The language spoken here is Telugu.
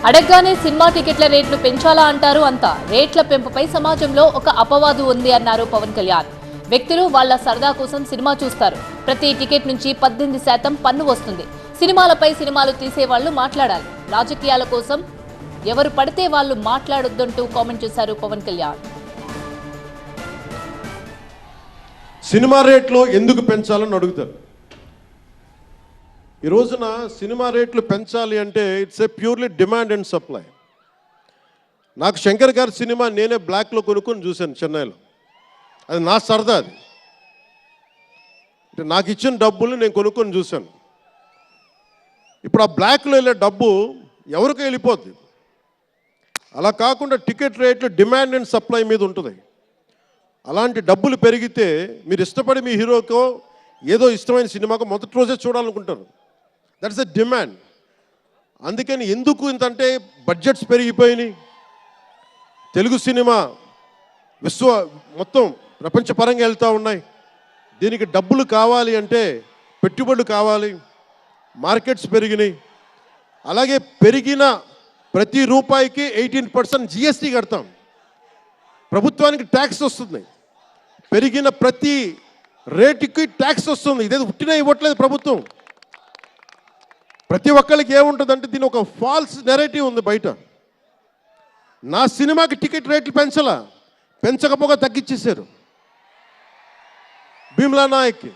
అడగ్గానే సినిమా టికెట్ల రేట్లు పెంచాలా అంటారు అంతా. రేట్ల పెంపుపై సమాజంలో ఒక అపవాదు ఉంది అన్నారు పవన్ కళ్యాణ్. వ్యక్తులు వాళ్ల సరదా కోసం సినిమా చూస్తారు. ప్రతి టికెట్ నుంచి 18% పన్ను వస్తుంది. సినిమాలపై సినిమాలు తీసేవాళ్లు మాట్లాడాలి. రాజకీయాల కోసం ఎవరు పడితే వాళ్ళు మాట్లాడొద్దంటూ కామెంట్ చేశారు పవన్ కళ్యాణ్. సినిమా రేట్లు ఎందుకు పెంచాలని అడుగుతారు. ఈ రోజున సినిమా రేట్లు పెంచాలి అంటే it's a purely demand and supply. నాకు శంకర్ గారి సినిమా నేనే బ్లాక్లో కొనుక్కొని చూశాను చెన్నైలో. అది నా సరదా. అది అంటే నాకు ఇచ్చిన డబ్బులు నేను కొనుక్కొని చూశాను. ఇప్పుడు ఆ బ్లాక్లో వెళ్ళే డబ్బు ఎవరికి వెళ్ళిపోద్ది. అలా కాకుండా టికెట్ రేట్లు డిమాండ్ అండ్ సప్లై మీద ఉంటుంది. అలాంటి డబ్బులు పెరిగితే మీరు ఇష్టపడి మీ హీరోకో ఏదో ఇష్టమైన సినిమాకో మొదటి రోజే చూడాలనుకుంటారు. That's a demand. అందుకని ఎందుకు ఇంతంటే బడ్జెట్స్ పెరిగిపోయినాయి. తెలుగు సినిమా మొత్తం ప్రపంచపరంగా వెళ్తూ ఉన్నాయి. దీనికి డబ్బులు కావాలి అంటే పెట్టుబడులు కావాలి. మార్కెట్స్ పెరిగినాయి. అలాగే పెరిగిన ప్రతి రూపాయికి 18% జిఎస్టీ కడతాం. ప్రభుత్వానికి ట్యాక్స్ వస్తుంది. పెరిగిన ప్రతి రేటుకి ట్యాక్స్ వస్తుంది. ఇదేదో ఉట్టినా ఇవ్వట్లేదు ప్రభుత్వం. ప్రతి ఒక్కరికి ఏముంటుందంటే దీని ఒక ఫాల్స్ నెరేటివ్ ఉంది బయట. నా సినిమాకి టికెట్ రేట్లు పెంచకపోగా తగ్గించేశారు. భీమ్లా నాయక్కి